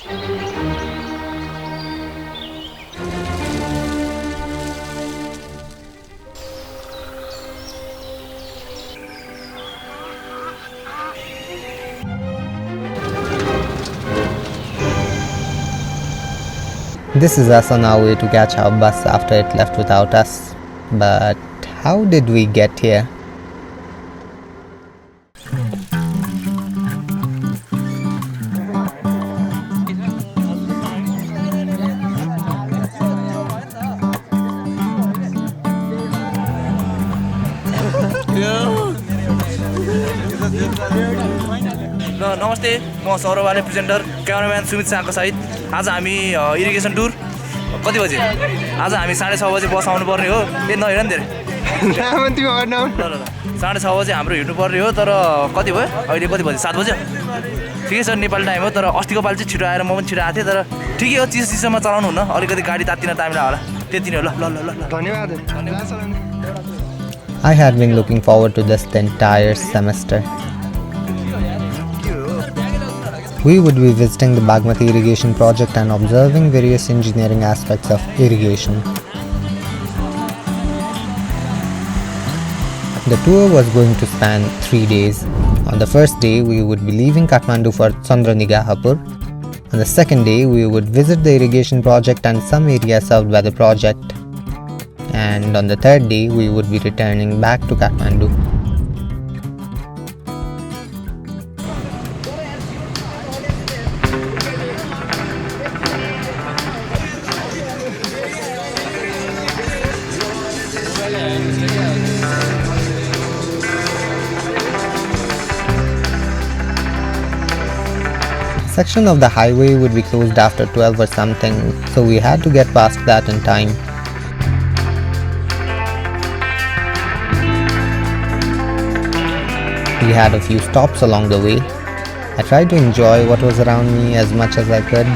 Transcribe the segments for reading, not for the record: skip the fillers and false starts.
This is us on our way to catch our bus after it left without us. But how did we get here? नमस्ते म Saurabh presenter cameraman Sumit शाहको सहित आज हामी irrigation टुर कति बजे आज हामी 6:30 बजे बस आउनु पर्ने हो ए नहेर नि धेरै 6:30 बजे हाम्रो हिँड्नु पर्ने हो तर कति भयो अहिले कति बजे 7 बजे ठिकै छ नेपाली टाइम हो तर अस्तिको पालि चाहिँ छिटो आएर म पनि छिटो आएको थिएँ तर ठिकै हो चिसोमा चलाउनु हुन्न अलिकति गाडी तात्तिन टाइम लाग्यो होला त्यति नै हो ल धन्यवाद I had been looking forward to this the entire semester. We would be visiting the Bagmati irrigation project and observing various engineering aspects of irrigation. The tour was going to span 3 days. On the first day, we would be leaving Kathmandu for Chandranigaha. On the second day, we would visit the irrigation project and some areas served by the project. And on the third day, we would be returning back to Kathmandu. Section of the highway would be closed after 12 or something, so we had to get past that in time. We had a few stops along the way. I tried to enjoy what was around me as much as I could.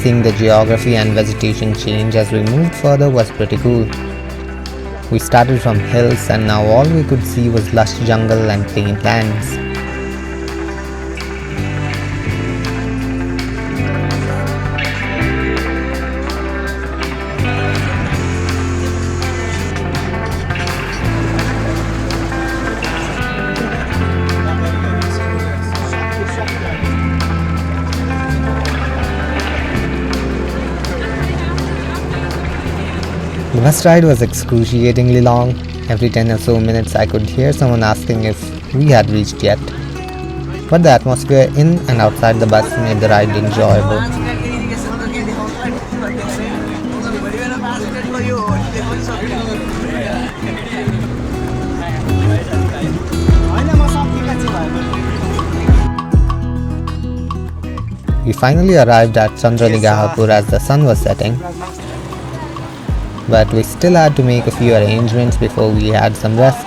Seeing the geography and vegetation change as we moved further was pretty cool. We started from hills and now all we could see was lush jungle and plain lands. The bus ride was excruciatingly long. Every 10 or so minutes I could hear someone asking if we had reached yet. But the atmosphere in and outside the bus made the ride enjoyable. We finally arrived at Chandranigaha as the sun was setting. But we still had to make a few arrangements before we had some rest.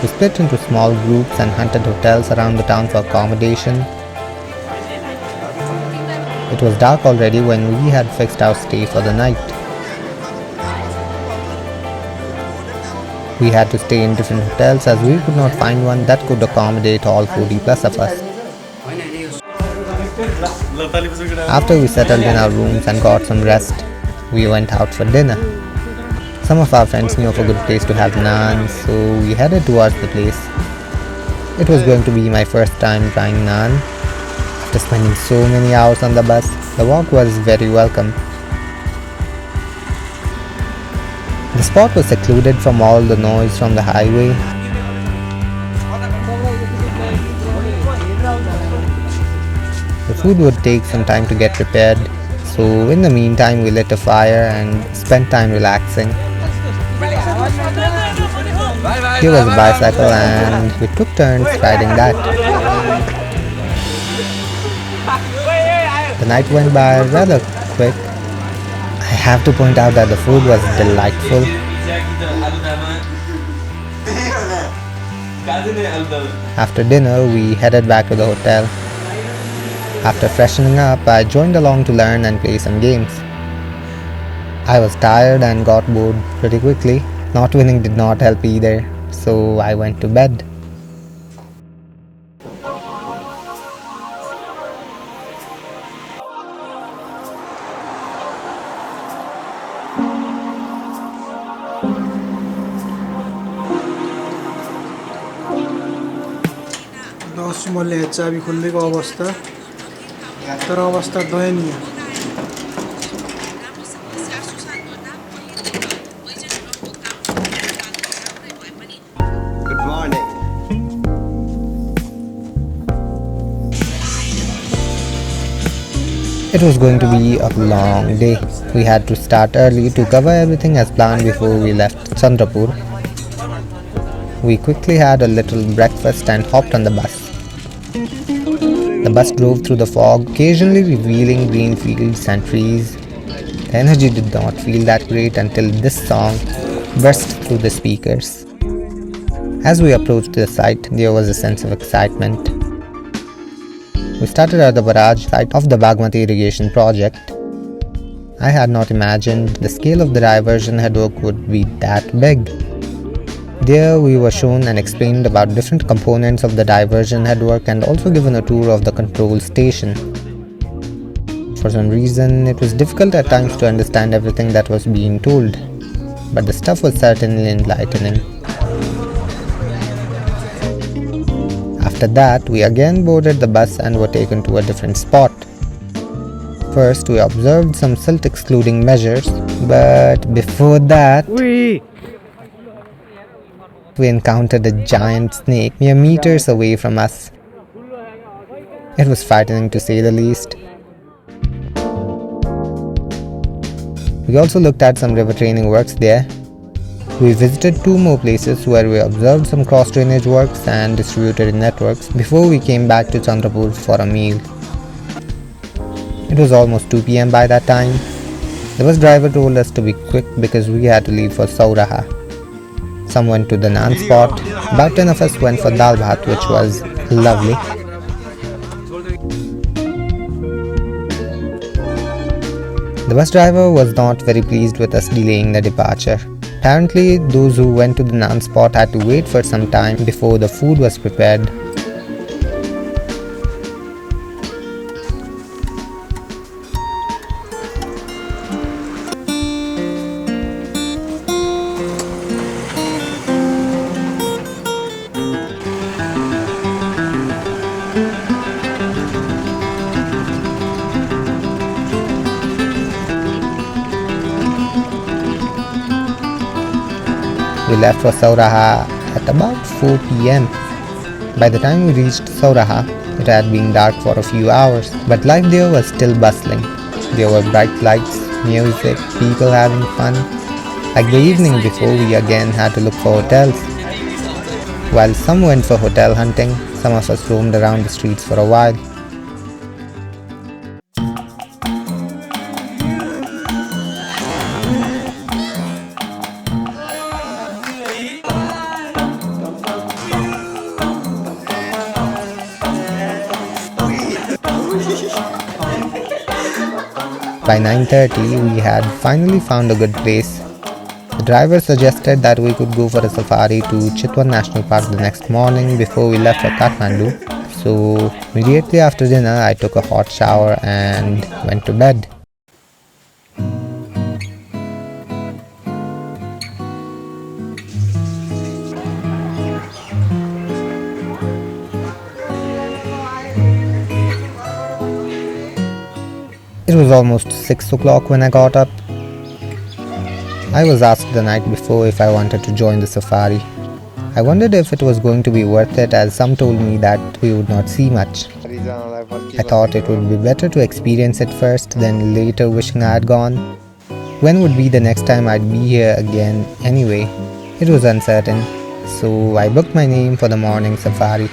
We split into small groups and hunted hotels around the town for accommodation. It was dark already when we had fixed our stay for the night. We had to stay in different hotels as we could not find one that could accommodate all 40 plus of us. After we settled in our rooms and got some rest, we went out for dinner. Some of our friends knew of a good place to have naan, so we headed towards the place. It was going to be my first time trying naan. After spending so many hours on the bus, the walk was very welcome. The spot was secluded from all the noise from the highway. The food would take some time to get prepared, so in the meantime we lit a fire and spent time relaxing. Here was a bicycle and we took turns riding that. The night went by rather quick. I have to point out that the food was delightful. After dinner, we headed back to the hotel. After freshening up, I joined along to learn and play some games. I was tired and got bored pretty quickly. Not winning did not help either, so I went to bed. मैले चाबी खोलेको अवस्था तर अवस्था दयनीय Good morning. It was going to be a long day. We had to start early to cover everything as planned before we left Chandrapur. We quickly had a little breakfast and hopped on the bus. The bus drove through the fog, occasionally revealing green fields and trees. The energy did not feel that great until this song burst through the speakers. As we approached the site, there was a sense of excitement. We started at the barrage site of the Bagmati irrigation project. I had not imagined the scale of the diversion headwork would be that big. There we were shown and explained about different components of the diversion headwork and also given a tour of the control station. For some reason, it was difficult at times to understand everything that was being told, but the stuff was certainly enlightening. After that, we again boarded the bus and were taken to a different spot. First, we observed some silt excluding measures, but before that, we encountered a giant snake mere meters away from us. It was frightening to say the least. We also looked at some river training works there. We visited 2 more places where we observed some cross drainage works and distributed networks before we came back to Chandrapur for a meal. It was almost 2 p.m. by that time. The bus driver told us to be quick because we had to leave for Rautahat. Some went to the naan spot. About 10 of us went for dal bhat, which was lovely. The bus driver was not very pleased with us delaying the departure. Apparently, those who went to the naan spot had to wait for some time before the food was prepared. We left for Rautahat at about 4 p.m. By the time we reached Rautahat, it had been dark for a few hours, but life there was still bustling. There were bright lights, music, people having fun. Like the evening before, we again had to look for hotels. While some went for hotel hunting, some of us roamed around the streets for a while. By 9:30, we had finally found a good place. The driver suggested that we could go for a safari to Chitwan National Park the next morning before we left for Kathmandu. So immediately after dinner, I took a hot shower and went to bed. It was almost 6 o'clock when I got up. I was asked the night before if I wanted to join the safari. I wondered if it was going to be worth it, as some told me that we would not see much. I thought it would be better to experience it first, then later wishing I had gone. When would be the next time I'd be here again anyway? It was uncertain, so I booked my name for the morning safari.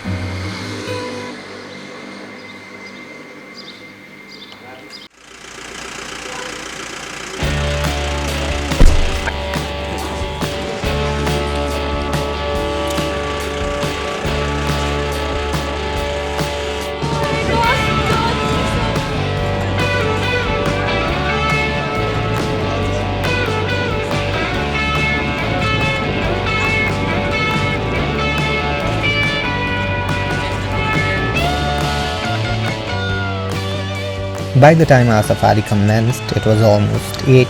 By the time our safari commenced, it was almost 8.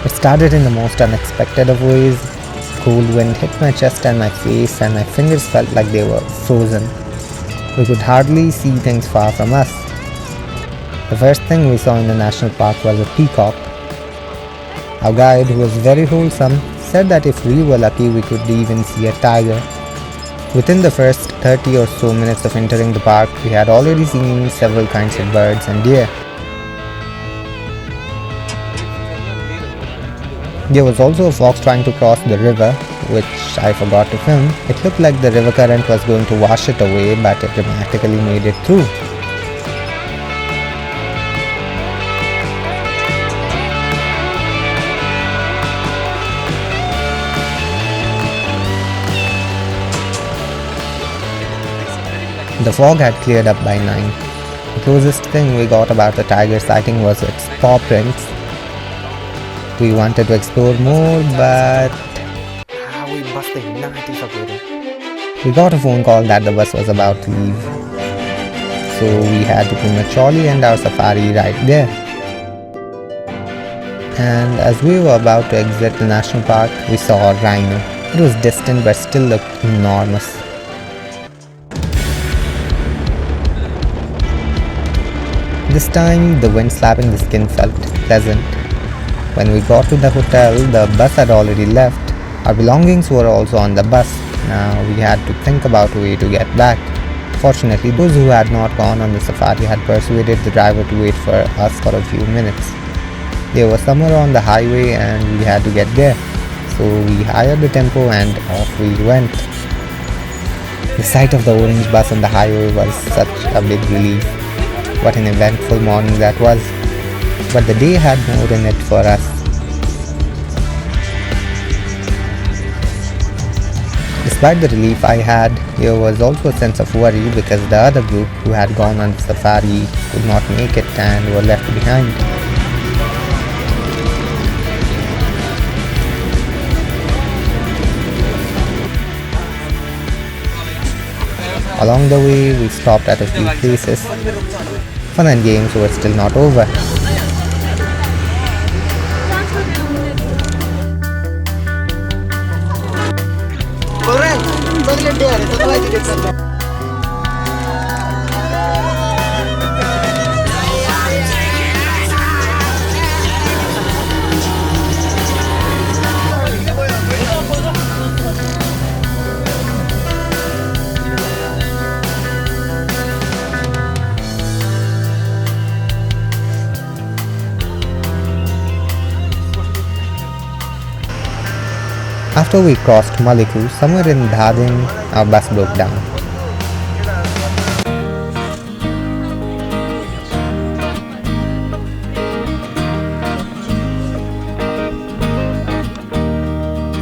It started in the most unexpected of ways. Cold wind hit my chest and my face, and my fingers felt like they were frozen. We could hardly see things far from us. The first thing we saw in the national park was a peacock. Our guide, who was very wholesome, said that if we were lucky we could even see a tiger. Within the first 30 or so minutes of entering the park, we had already seen several kinds of birds and deer. There was also a fox trying to cross the river, which I forgot to film. It looked like the river current was going to wash it away, but it dramatically made it through. The fog had cleared up by 9. The closest thing we got about the tiger sighting was its paw prints. We wanted to explore more, but we got a phone call that the bus was about to leave. So we had to prematurely end our safari right there. And as we were about to exit the national park, we saw a rhino. It was distant but still looked enormous. This time, the wind slapping the skin felt pleasant. When we got to the hotel, the bus had already left. Our belongings were also on the bus. Now we had to think about a way to get back. Fortunately, those who had not gone on the safari had persuaded the driver to wait for us for a few minutes. They were somewhere on the highway and we had to get there. So we hired the tempo and off we went. The sight of the orange bus on the highway was such a big relief. What an eventful morning that was. But the day had more in it for us. Despite the relief I had, there was also a sense of worry because the other group who had gone on the safari could not make it and were left behind. Along the way, we stopped at a few places. Fun and games were still not over. After we crossed Maliku, somewhere in Dhading, our bus broke down.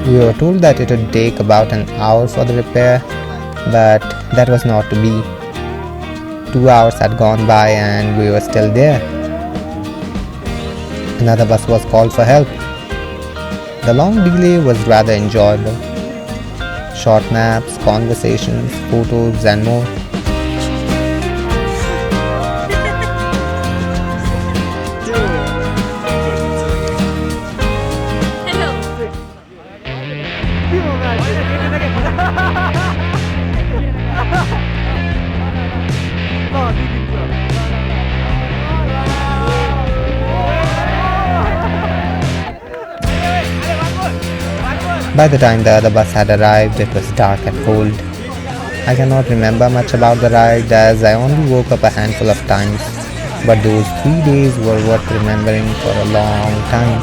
We were told that it would take about an hour for the repair, but that was not to be. 2 hours had gone by and we were still there. Another bus was called for help. The long delay was rather enjoyable. Short naps, conversations, photos and more. By the time the other bus had arrived, it was dark and cold. I cannot remember much about the ride as I only woke up a handful of times, but those 3 days were worth remembering for a long time.